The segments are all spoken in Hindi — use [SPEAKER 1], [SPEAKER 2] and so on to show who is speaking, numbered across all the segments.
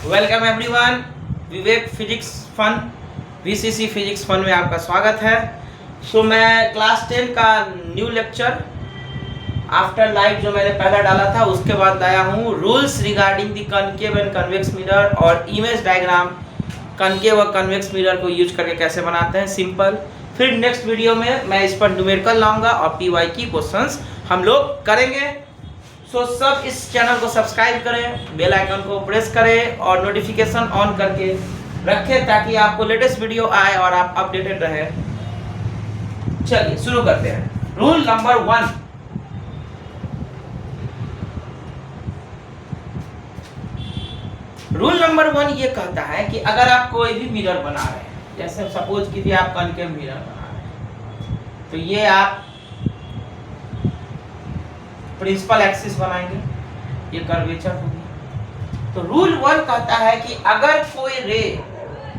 [SPEAKER 1] Welcome everyone, Vivek physics fun VCC physics fun में आपका स्वागत है। मैं क्लास 10 का न्यू लेक्चर आफ्टर लाइट जो मैंने पहला डाला था उसके बाद लाया हूँ rules regarding the concave and convex mirror और इमेज डायग्राम कनकेव और कन्वेक्स मिरर को यूज करके कैसे बनाते हैं सिंपल। फिर नेक्स्ट वीडियो में मैं इस पर न्यूमेरिकल लाऊंगा और पीवाई की क्वेश्चंस हम लोग करेंगे। सब इस चैनल को सब्सक्राइब करें, बेल आइकन को प्रेस करें और नोटिफिकेशन ऑन करके रखें ताकि आपको लेटेस्ट वीडियो आए और आप अपडेटेड रहे। चलिए शुरू करते हैं। रूल नंबर 1, रूल नंबर 1 ये कहता है कि अगर आप कोई भी मिरर बना रहे हैं, जैसे सपोज कीजिए आप कनकेव मिरर बना रहे हैं, तो ये आप प्रिंसिपल एक्सिस बनाएंगे, ये कर्वेचर होगी। तो रूल 1 कहता है कि अगर कोई रे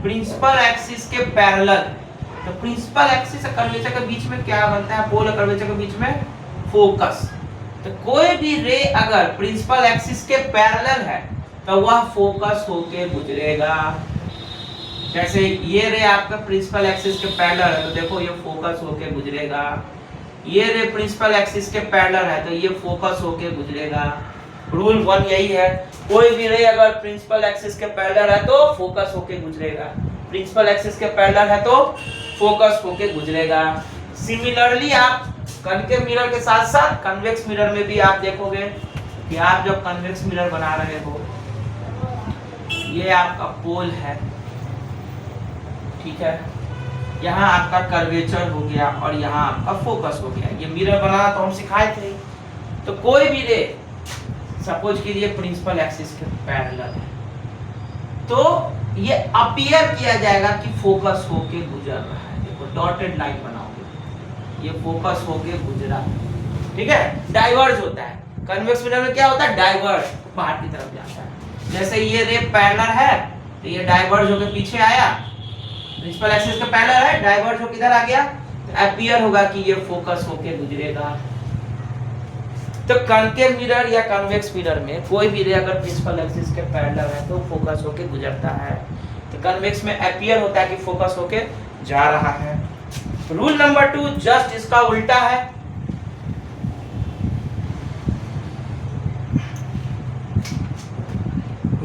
[SPEAKER 1] प्रिंसिपल एक्सिस के पैरेलल, तो प्रिंसिपल एक्सिस और कर्वेचर के बीच में क्या बनता है, पोल और कर्वेचर के बीच में फोकस। तो कोई भी रे अगर प्रिंसिपल एक्सिस के पैरेलल है तो वह फोकस होके गुजरेगा। जैसे ये रे आपका प्रिंसिपल एक्सिस के पैरेलल है तो देखो ये फोकस होके गुजरेगा। ये रे प्रिंसिपल एक्सिस के पैरेलल है तो ये फोकस होके गुजरेगा। रूल 1 यही है, कोई भी रे अगर प्रिंसिपल एक्सिस के पैरेलल है तो फोकस होके गुजरेगा, प्रिंसिपल एक्सिस के पैरेलल है तो फोकस होके गुजरेगा। सिमिलरली आप कनकेव मिरर के साथ साथ कन्वेक्स मिरर में भी आप देखोगे कि आप जब कन्वेक्स मिरर बना रहे हो, ये आपका पोल है, ठीक है, यहाँ आपका कर्वेचर हो गया और यहाँ आपका फोकस हो गया। ये मिरर बनाना तो हम सिखाए थे। तो कोई भी रे सपोज कीजिए प्रिंसिपल एक्सिस के पैरेलल है तो ये अपीयर किया जाएगा कि फोकस होके गुजर रहा है। देखो डॉटेड लाइन बनाओगे, ये फोकस होके गुजरा, ठीक है। डाइवर्ज होता है, कन्वेक्स मिरर में क्या होता है, डाइवर्ज, बाहर की तरफ जाता है। जैसे ये रे पैरेलल है तो ये डाइवर्ज होके पीछे आया, प्रिंसिपल एक्सिस के पैरेलल है, डाइवर्ज होकर इधर आ गया, तो अपीयर होगा कि ये फोकस होके गुजरेगा। तो कनकेव मिरर या कन्वेक्स मिरर में कोई भी रे अगर प्रिंसिपल एक्सिस के पैरेलल है तो फोकस होके गुजरता है। तो कन्वेक्स में अपीयर होता है कि फोकस होके जा रहा है। रूल नंबर 2 जस्ट इसका उल्टा है।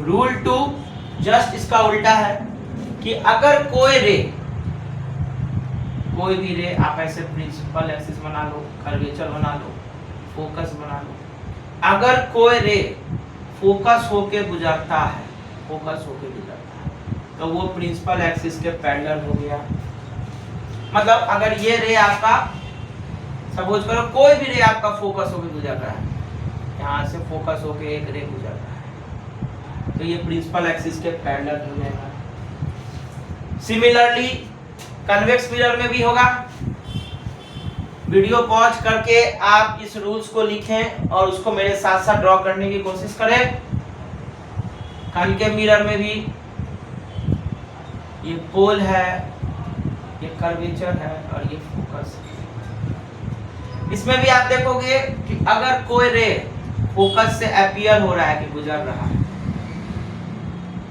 [SPEAKER 1] रूल 2 जस्ट इसका उल्टा है कि अगर कोई भी रे आप ऐसे प्रिंसिपल एक्सिस बना लो, कर्वेचर बना लो, फोकस बना लो, अगर कोई रे फोकस होके गुजरता है, तो वो प्रिंसिपल एक्सिस के पैरेलल हो गया। मतलब अगर ये रे आपका सपोज करो कोई भी रे आपका फोकस होके गुजर रहा है, यहाँ से फोकस होके एक रे गुजर रहा है, तो ये प्रिंसिपल एक्सिस के पैरेलल हो जाएगा। सिमिलरली कन्वेक्स मिरर में भी होगा। वीडियो पॉज करके आप इस रूल्स को लिखें और उसको मेरे साथ साथ ड्रॉ करने की कोशिश करें। कनकेव मिरर में भी ये पोल है, ये कर्वेचर है और ये फोकस है। इसमें भी आप देखोगे कि अगर कोई रे फोकस से अपीयर हो रहा है कि गुजर रहा है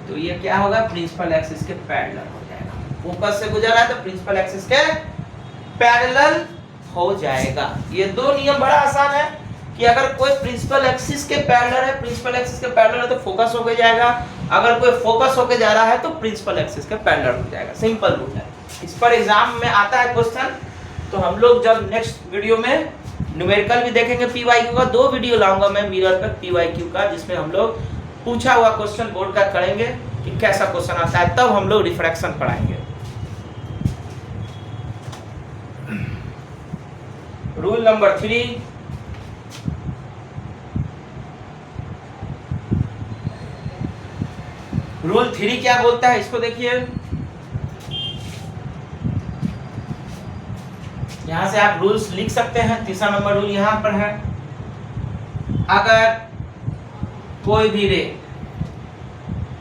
[SPEAKER 1] तो ये क्या होगा, प्रिंसिपल एक्सिस के पैरेलल हो जाएगा। फोकस से गुजर रहा है तो प्रिंसिपल एक्सिस के पैरेलल हो जाएगा। ये दो नियम बड़ा आसान है कि अगर कोई प्रिंसिपल एक्सिस के पैरेलल है, प्रिंसिपल एक्सिस के पैरेलल है तो फोकस होके जाएगा, अगर कोई फोकस होके जा रहा है तो प्रिंसिपल एक्सिस के पैरेलल हो जाएगा। सिंपल रूल है। इस पर एग्जाम में आता है क्वेश्चन, तो हम लोग जब नेक्स्ट वीडियो में न्यूमेरिकल भी देखेंगे पीवाईक्यू का, 2 वीडियो लाऊंगा मैं मिरर पर पीवाईक्यू का, जिसमें हम लोग पूछा हुआ क्वेश्चन बोर्ड का करेंगे कि कैसा क्वेश्चन आता है, तब हम लोग रिफ्रैक्शन पढ़ाएंगे। रूल नंबर 3, रूल 3 क्या बोलता है इसको देखिए। यहां से आप रूल्स लिख सकते हैं। तीसरा नंबर रूल यहां पर है, अगर कोई भी रे,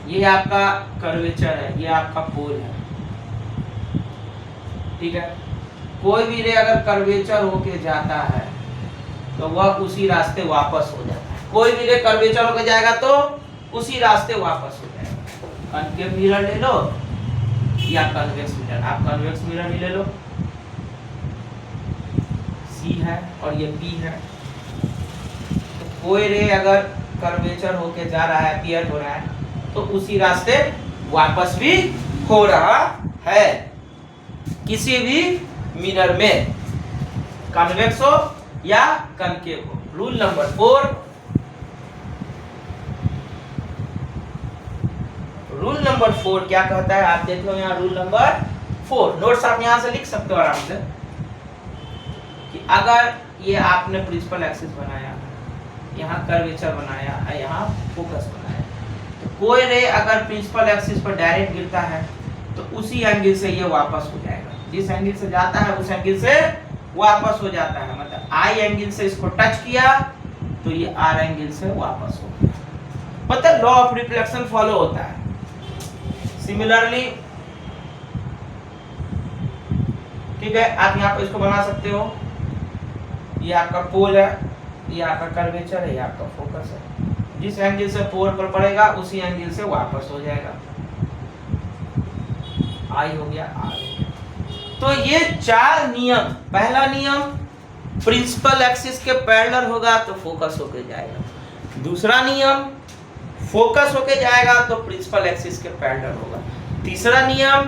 [SPEAKER 1] ये आपका कर्वेचर है, ये आपका पोल है, ठीक है, कोई भी रे अगर कर्वेचर होके जाता है तो वह उसी रास्ते वापस हो जाता है। कोई भी रे कर्वेचर होके जाएगा तो उसी रास्ते वापस हो जाएगा। कनकेव मिरर ले लो या कन्वेक्स मिरर, आप कन्वेक्स मिरर ही ले लो, C है और ये P है। तो कोई रे अगर कर्वेचर होके जा रहा है, अपीयर हो रहा है, तो उसी रास्ते वापस भी हो रहा है किसी भी मिरर में, कन्वेक्स हो या कनकेव हो। रूल नंबर 4, रूल नंबर 4 क्या कहता है, आप देख लो यहाँ रूल नंबर 4, नोट्स आप यहाँ से लिख सकते हो आराम से, कि अगर ये आपने प्रिंसिपल एक्सिस बनाया, यहाँ कर्वेचर बनाया, यहाँ फोकस बनाया, तो कोई रे अगर प्रिंसिपल एक्सिस पर डायरेक्ट गिरता है तो उसी एंगल से ये वापस हो जाएगा, जिस एंगल से जाता है उस एंगल से वापस हो जाता है। मतलब आई एंगल से इसको टच किया तो ये आर एंगल से वापस हो गया, मतलब लॉ ऑफ रिफ्लेक्शन फॉलो होता है। सिमिलरली ठीक है, आप यहाँ पे इसको बना सकते हो, ये आपका पोल है, ये आपका कर्वेचर है, ये आपका फोकस है, जिस एंगल से पोल पर पड़ेगा उसी एंगल से वापस हो जाएगा, आई हो गया आर। तो ये 4 नियम, पहला नियम प्रिंसिपल एक्सिस के पैरेलल होगा तो फोकस होके जाएगा, दूसरा नियम फोकस होके जाएगा तो प्रिंसिपल एक्सिस के पैरेलल होगा, तीसरा नियम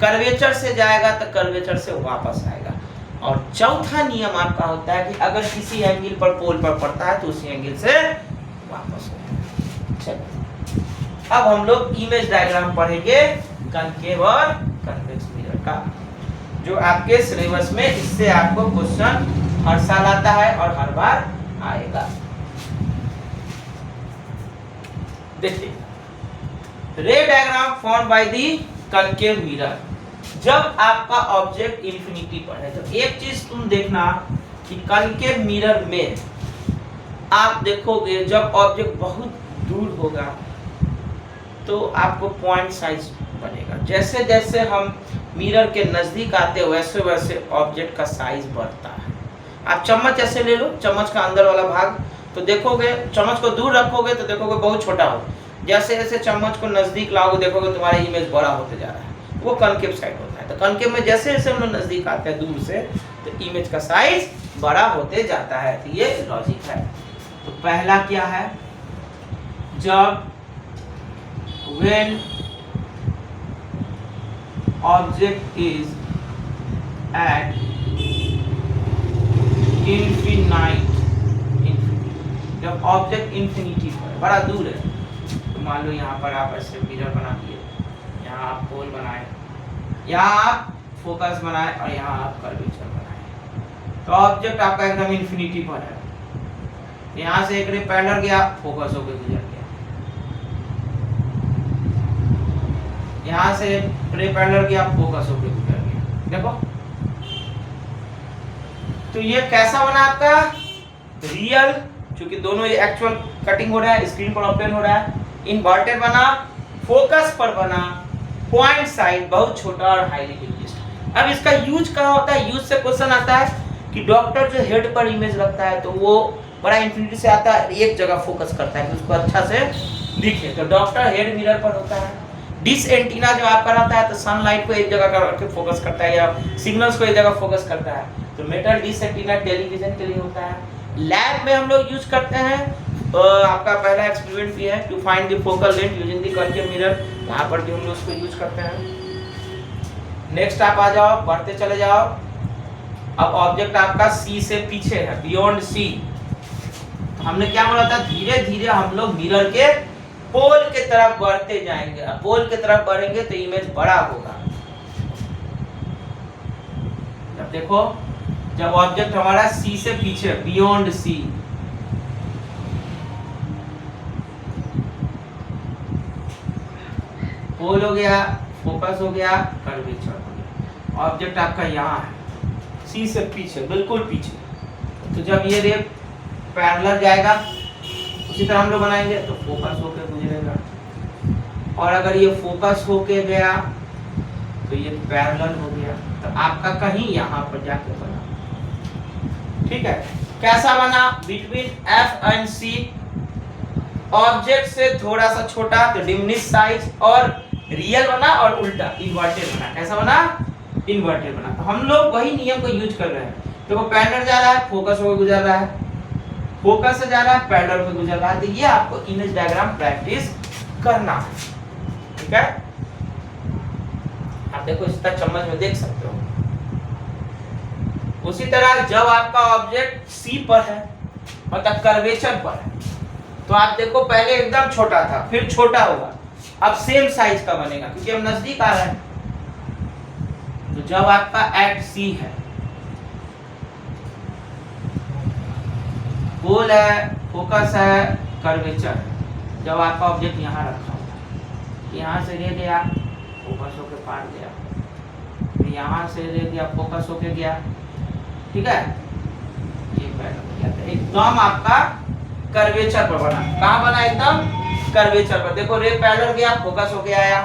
[SPEAKER 1] कर्वेचर से जाएगा तो कर्वेचर से वापस आएगा, और चौथा नियम आपका होता है कि अगर किसी एंगल पर पोल पर पड़ता है तो उसी एंगल से वापस होगा। चलिए अब हम लोग इमेज डायग्राम पढ़ेंगे कनकेव और कन्वेक्स मिरर का, जो आपके सिलेबस में इससे आपको क्वेश्चन हर साल आता है और हर बार आएगा। देखिए, रे diagram form by the concave mirror. जब आपका ऑब्जेक्ट इंफिनिटी पर है, तो एक चीज तुम देखना कि कनकेव मिरर में आप देखोगे जब ऑब्जेक्ट बहुत दूर होगा तो आपको पॉइंट साइज बनेगा, जैसे जैसे हम मिरर के नजदीक आते हैं वैसे वैसे ऑब्जेक्ट का साइज बढ़ता है। आप चम्मच ऐसे ले लो, चम्मच का अंदर वाला भाग, तो देखोगे चम्मच को दूर रखोगे तो देखोगे बहुत छोटा हो, जैसे जैसे चम्मच को नजदीक लाओगे देखोगे तुम्हारा इमेज बड़ा होते जा रहा है, वो कनकेव साइड होता है। तो कनकेव में जैसे जैसे हम लोग नजदीक आते हैं दूर से तो इमेज का साइज बड़ा होते जाता है। तो ये लॉजिक है। तो पहला क्या है, जब when object is at infinite, जब ऑब्जेक्ट इंफिनिटी पर बड़ा दूर है, तो मान लो यहाँ पर आप ऐसे मिरर बना दिए, यहाँ आप पोल बनाए, यहाँ आप फोकस बनाए और यहाँ आप कर्वेचर बनाए, तो ऑब्जेक्ट आपका एकदम इंफिनिटी पर है। यहाँ से एक रे पैरेलल गया, फोकस होकर गुजर गया, यहाँ से रे पैरेलल गया, फोकस होकर गुजर गया। देखो तो ये कैसा बना आपका रियल, क्योंकि दोनों ये एक्चुअल कटिंग हो रहा है, स्क्रीन पर ओपन हो रहा है, इन्वर्टेड बना, फोकस पर बना, पॉइंट साइज बहुत छोटा और हाईली डिफ्यूज्ड। अब इसका यूज कहाँ होता है, यूज से क्वेश्चन आता है कि डॉक्टर जो हेड पर इमेज रखता है तो वो बड़ा इंफिनिटी से आता है, एक जगह फोकस करता है कि उसको अच्छा से दिखे, तो डॉक्टर हेड मिरर पर होता है। डिश एंटीना जो आपका रहता है तो सनलाइट को एक जगह करके फोकस करता है या सिग्नल्स को एक जगह फोकस करता है, तो मेटल डिश एंटीना टेलीविजन के लिए होता है। लैब में हम लोग यूज करते हैं, आपका पहला एक्सपेरिमेंट भी है to find the focal length using the concave mirror, वहां पर भी हम लोग उसको यूज करते हैं। नेक्स्ट आप आ जाओ, बढ़ते चले जाओ। अब ऑब्जेक्ट आपका सी से पीछे है, बियॉन्ड सी, हमने क्या बोला था, धीरे धीरे हम लोग मिरर के पोल के तरफ बढ़ते जाएंगे। अब पोल के तरफ बढ़ेंगे तो इमेज बड़ा होगा। अब देखो, जब ऑब्जेक्ट हमारा सी से पीछे, बियॉन्ड सी, पोल हो गया, फोकस हो गया, कर्वेचर हो गया, ऑब्जेक्ट आपका यहाँ है सी से पीछे, बिल्कुल पीछे। तो जब ये रे पैरेलल जाएगा उसी तरह हम लोग बनाएंगे तो फोकस होकर गुजरेगा, और अगर ये फोकस होके गया तो ये पैरेलल हो गया, तो आपका कहीं यहाँ पर जाके बना। ठीक है, कैसा बना, between F and C, object से थोड़ा सा छोटा तो डिमिनिश साइज, और रियल बना और उल्टा इन्वर्टेड बना। कैसा बना? इन्वर्टेड बना। तो हम लोग वही नियम को यूज कर रहे हैं। देखो पैरेलल जा रहा है, फोकस होकर गुजर रहा है, फोकस से जा रहा है, पैरेलल पे गुजर रहा है। तो ये आपको इमेज डायग्राम प्रैक्टिस करना है, ठीक है। आप देखो इस तरह चम्मच में देख सकते हो। उसी तरह जब आपका ऑब्जेक्ट सी पर है, मतलब कर्वेचर पर है, तो आप देखो पहले एकदम छोटा था, फिर छोटा होगा, अब सेम साइज का बनेगा क्योंकि हम नजदीक आ रहे हैं। तो जब आपका एट सी है, पोल है, फोकस है, कर्वेचर है, जब आपका ऑब्जेक्ट यहाँ रखा हुआ, यहाँ से ले गया, फोकस होके पार गया, फिर यहाँ से ले गया, फोकस होके गया, ठीक है। ये पैटर्न हो गया था, एकदम आपका कर्वेचर पर बना। कहाँ बना? एकदम कर्वेचर पर। देखो रे पैरेलल गया, फोकस होके आया,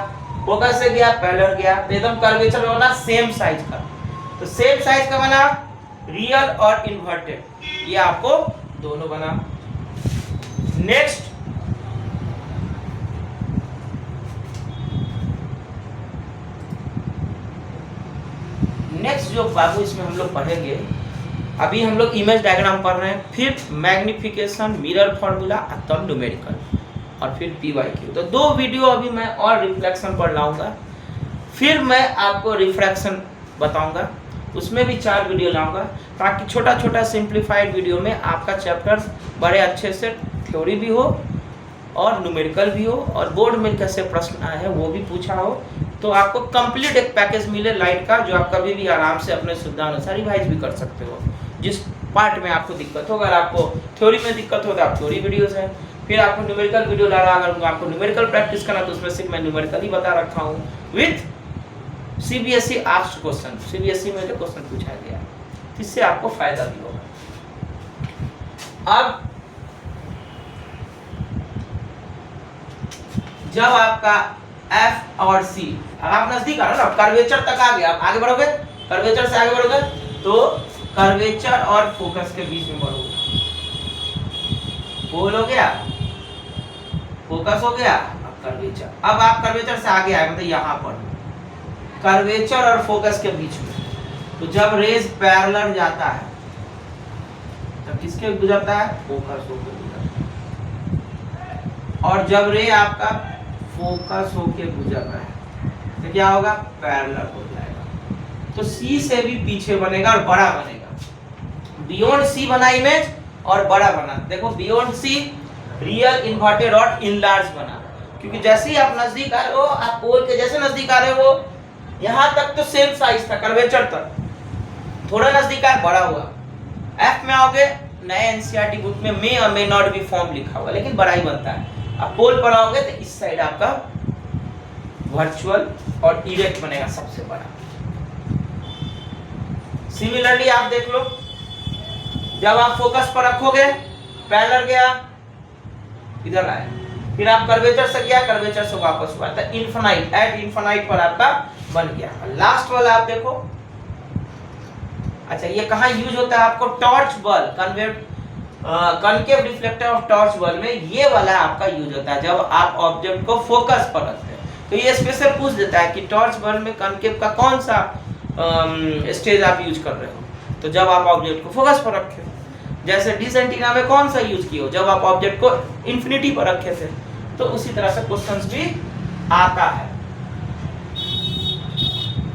[SPEAKER 1] फोकस से गया, पैरेलल गया, तो एकदम कर्वेचर पर बना, सेम साइज का। तो सेम साइज का बना, रियल और इन्वर्टेड, ये आपको दोनों बना। नेक्स्ट जो बाबू इसमें हम लोग पढ़ेंगे, अभी हम लोग इमेज डायग्राम पढ़ रहे हैं, फिर मैग्निफिकेशन, मिरर फॉर्मूला, तब न्यूमेरिकल, और फिर पीवाईक्यू। तो 2 वीडियो अभी मैं और रिफ्लेक्शन पर लाऊंगा, फिर मैं आपको रिफ्रैक्शन बताऊंगा, उसमें भी 4 वीडियो लाऊंगा, ताकि छोटा छोटा सिंप्लीफाइड वीडियो में आपका चैप्टर बड़े अच्छे से थ्योरी भी हो और न्यूमेरिकल भी हो, और बोर्ड में कैसे प्रश्न आए हैं वो भी पूछा हो, तो आपको कंप्लीट एक पैकेज मिले लाइट का, जो आप कभी भी आराम से अपने सुविधा अनुसार रिवाइज भी कर सकते हो। जिस पार्ट में आपको दिक्कत हो, अगर आपको थ्योरी में दिक्कत हो तो आप थ्योरी वीडियोस हैं, फिर आपको न्यूमेरिकल वीडियो ला रहा, अगर आपको न्यूमेरिकल प्रैक्टिस करना तो उसमें सिर्फ मैं न्यूमेरिकल ही बता रखा हूँ, with CBSE asked question, CBSE में जो क्वेश्चन पूछा गया, इससे आपको फायदा भी होगा। अब जब आपका F और C, आप नजदीक आ रहे हो ना, कर्वेचर तक आ गया, आप आगे बढ़ोगे, कर्वेचर से आगे बढ़ोगे तो कर्वेचर और फोकस के बीच में बढ़ोगे, पोल हो गया, फोकस हो गया, अब कर्वेचर। अब आप कर्वेचर से आगे आए, मतलब यहाँ पर कर्वेचर और फोकस के बीच में, तो जब रेज पैरेलल जाता है तब किसके गुजरता है? फोकस होकर गुजरता है। और जब रे आपका फोकस होके गुजर रहा है तो क्या होगा? पैरेलल हो जाएगा। तो सी से भी पीछे बनेगा और बड़ा बनेगा। बियॉन्ड सी बना इमेज और बड़ा बना। देखो बियॉन्ड सी रियल, इन्वर्टेड और इनलार्ज बना, क्योंकि जैसे ही आप नजदीक आ रहे हो, आप पोल के जैसे नजदीक आ रहे हो, यहाँ तक तो सेम साइज था कर्वेचर तक, थोड़ा नजदीक आया बड़ा हुआ। एफ में आओगे, नए एनसीईआरटी बुक में मे और मे नॉट बी फॉर्म लिखा हुआ, लेकिन बड़ा ही बनता है। अब पोल पर आओगे तो इस साइड आपका वर्चुअल और इरेक्ट बनेगा सबसे बड़ा। सिमिलरली आप देख लो, जब आप फोकस पर रखोगे, पैरेलल गया, इधर आया, फिर आप कर्वेचर से गया, कर्वेचर से वापस हुआ, तो इनफिनाइट, एट इनफिनाइट पर आपका बन गया। लास्ट वाला आप देखो, अच्छा ये कहाँ यूज होता है? आपको torch bulb, concave reflector of torch bulb में ये वाला आपका यूज होता है, जब आप ऑब्जेक्ट को फोकस पर रखते हैं। तो ये स्पेशल पूछ देता है कि टॉर्च बल्ब में कनकेव का कौन सा स्टेज आप यूज कर रहे हो, तो जब आप ऑब्जेक्ट को फोकस पर रखे हो। जैसे डिश एंटीना में कौन सा यूज किए हो? जब आप ऑब्जेक्ट को इन्फिनिटी पर रखे थे। तो उसी तरह से क्वेश्चंस भी आता है।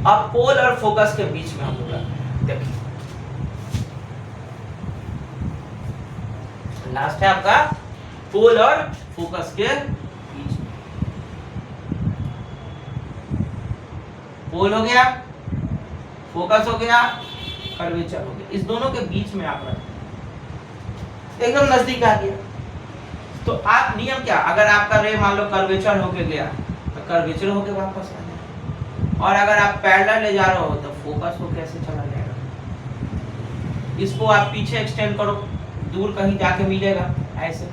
[SPEAKER 1] अब पोल और फोकस के बीच में हम लोग देखिए, लास्ट है आपका पोल और फोकस के बीच में। पोल हो गया, फोकस हो गया, कर्वेचर हो गया, इस दोनों के बीच में आप रखें, एकदम नजदीक आ गया। तो आप नियम क्या, अगर आपका रे मान लो कर्वेचर होके गया तो कर्वेचर होके वापस आ जाएगा, और अगर आप पैरेलल ले जा रहे हो तो फोकस हो कैसे चला जाएगा। इसको आप पीछे एक्सटेंड करो, दूर कहीं जाके मिलेगा ऐसे,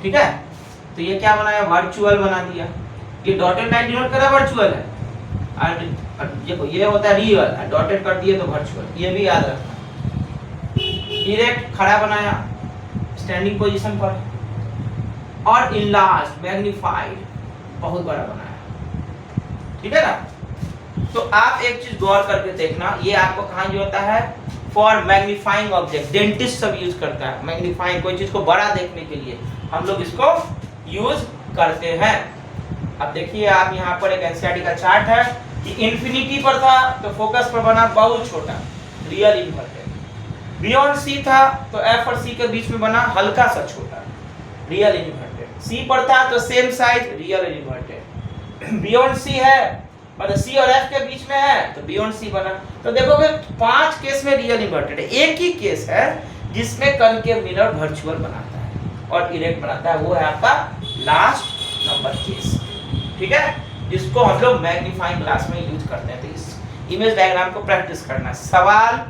[SPEAKER 1] ठीक है। तो ये क्या बनाया? वर्चुअल बना दिया। ये डॉटेड लाइन डिनोट करा वर्चुअल है, और देखो ये होता है रियल, डॉटेड कर दिए तो वर्चुअल, ये भी याद रखना। इरेक्ट खड़ा बनाया स्टैंडिंग पोजीशन पर, और इनलार्ज मैग्नीफाइड बहुत बड़ा बनाया, ठीक है ना। तो आप एक चीज गौर करके देखना, ये आपको कहाँ यूज होता है, फॉर मैग्नीफाइंग ऑब्जेक्ट, डेंटिस्ट सब यूज करता है मैग्नीफाइंग, कोई चीज को बड़ा देखने के लिए हम लोग इसको यूज करते हैं। अब देखिए आप यहाँ पर एक एनसीईआरटी का चार्ट है कि इंफिनिटी पर था तो फोकस पर बना बहुत छोटा रियल इन्वर्टेड, बियॉन्ड सी था तो एफ और सी के बीच में बना हल्का सा छोटा रियल इन्वर्टेड, सी पर था तो same size real inverted, beyond C है मतलब सी और एफ के बीच में है तो बियॉन्ड सी बना। तो देखोगे 5 केस में रियल इन्वर्टेड है, एक ही केस है जिसमें कनकेव मिरर वर्चुअल बनाता है और इरेक्ट बनाता है, वो है आपका लास्ट नंबर केस, ठीक है, जिसको हम लोग मैग्नीफाइंग ग्लास में यूज करते हैं। तो इस इमेज डायग्राम को प्रैक्टिस करना। सवाल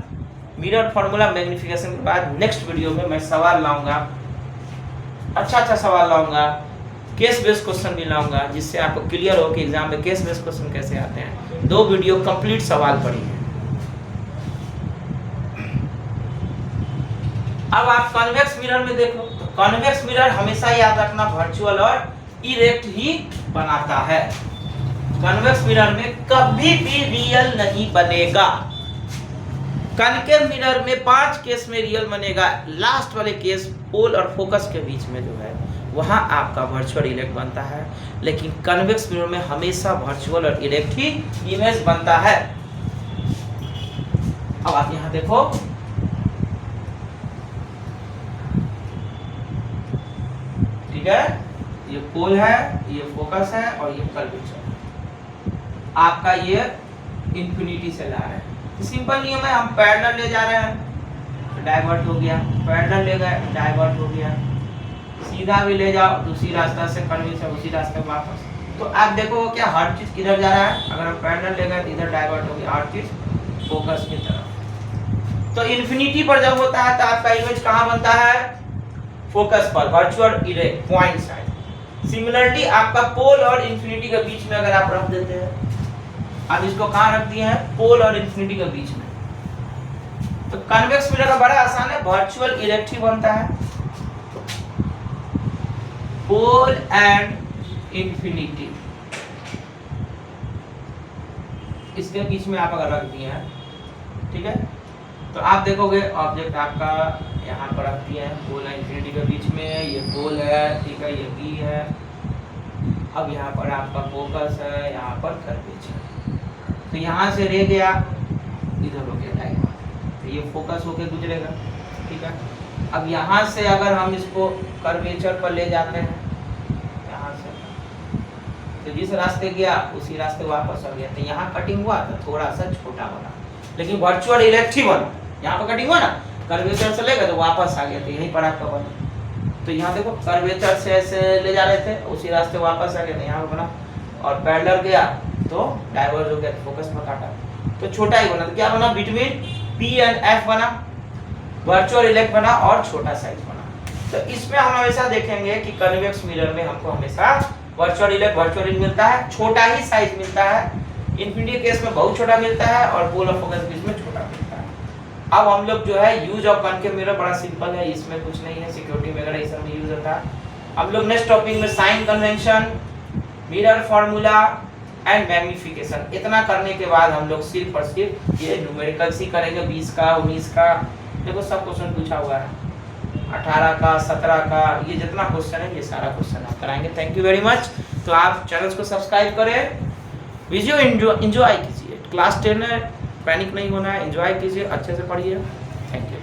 [SPEAKER 1] मिरर फार्मूला मैग्निफिकेशन के बाद नेक्स्ट वीडियो में मैं सवाल लाऊंगा, अच्छा सवाल लाऊंगा, केस बेस्ड क्वेश्चन भी लाऊंगा, जिससे आपको क्लियर हो कि एग्जाम में केस बेस्ड क्वेश्चन कैसे आते हैं। 2 वीडियो कंप्लीट सवाल पढ़िए। अब आप कॉन्वेक्स मिरर में देखो, तो कॉन्वेक्स मिरर हमेशा याद रखना वर्चुअल और इरेक्ट ही बनाता है। कॉन्वेक्स मिरर में कभी भी रियल नहीं बनेगा। कनकेव मिरर में 5 केस में रियल बनेगा, लास्ट वाले केस पोल और फोकस के बीच में जो है वहां आपका वर्चुअल इरेक्ट बनता है, लेकिन कन्वेक्स मिरर में हमेशा वर्चुअल और इरेक्ट ही इमेज बनता है। अब आप यहां देखो, ठीक है, ये पोल है, ये फोकस है और ये कर्वेचर आपका ये इंफिनिटी से ला रहे हैं। सिंपल नियम है, हम पैरेलल ले जा रहे हैं तो डाइवर्ट हो गया, पैरेलल ले गए डाइवर्ट हो गया, सीधा भी ले जाओ दूसरी रास्ता से कर्वेचर उसी रास्ते वापस। तो आप देखो क्या हर चीज किधर जा रहा है, अगर हम पैरेलल ले गए तो इधर डाइवर्ट हो गया, हर चीज फोकस की तरफ। तो इंफिनिटी पर जब होता है तो आपका इमेज कहाँ बनता है, फोकस पर, virtual erect point side. Similarly आपका पोल और इंफिनिटी के बीच में अगर आप रख देते हैं, आप इसको कहाँ रख दिए हैं, पोल और इंफिनिटी के बीच में, तो कन्वेक्स मिरर का बड़ा आसान है, वर्चुअल इरेक्ट ही बनता है। पोल एंड इंफिनिटी इसके बीच में आप अगर रख दिए हैं, ठीक है, तो आप देखोगे ऑब्जेक्ट आपका यहाँ पर रख दिए हैं, पोल है इंफिनिटी के बीच में, ये पोल है, ठीक है, ये बी है। अब यहाँ पर आपका फोकस है, यहाँ पर कर्वेचर, तो यहाँ से रह गया इधर हो गया डायवर्ट, तो ये फोकस होके गुजरेगा, ठीक है। अब यहाँ से अगर हम इसको कर्वेचर पर ले जाते हैं, यहाँ से तो जिस रास्ते गया उसी रास्ते वापस आ गया, तो यहाँ कटिंग हुआ तो थोड़ा सा छोटा बना, लेकिन वर्चुअल इरेक्ट ही बना। यहाँ पर कटिंग हुआ ना, कर्वेचर से लेगा तो वापस आ गया, तो यही पर आपका बना। तो यहाँ देखो कर्वेचर से ऐसे ले जा रहे थे, उसी रास्ते वापस आ गया, तो यहाँ पर बना, और पैरेलल गया तो डाइवर्ज हो गया, फोकस में काटा तो छोटा ही बना। तो क्या बना, बिटवीन पी एंड एफ बना, वर्चुअल इरेक्ट बना और छोटा साइज बना। तो इसमें हम हमेशा देखेंगे कि कन्वेक्स मिरर में हमको हमेशा वर्चुअल इरेक्ट मिलता है, छोटा ही साइज मिलता है। इंफिनिटी केस में बहुत छोटा मिलता है और पोल और फोकस बीच में छोटा मिलता है। अब हम लोग जो है यूज ऑफ कनकेव मिरर बड़ा सिंपल है, इसमें कुछ नहीं है, सिक्योरिटी वगैरह इस सब में यूज होता है। हम लोग नेक्स्ट टॉपिक में sign convention, mirror formula and magnification, इतना करने के बाद हम लोग सिर्फ और सिर्फ ये न्यूमेरिकल्स ही करेंगे। 20 का 19 का देखो सब क्वेश्चन पूछा हुआ है, 18 का 17 का, ये जितना क्वेश्चन है ये सारा क्वेश्चन आप कराएंगे। Thank you very much. तो आप चैनल को सब्सक्राइब करें, वीडियो एंजॉय कीजिए। क्लास 10 है, पैनिक नहीं होना है, एंजॉय कीजिए, अच्छे से पढ़िए। Thank you.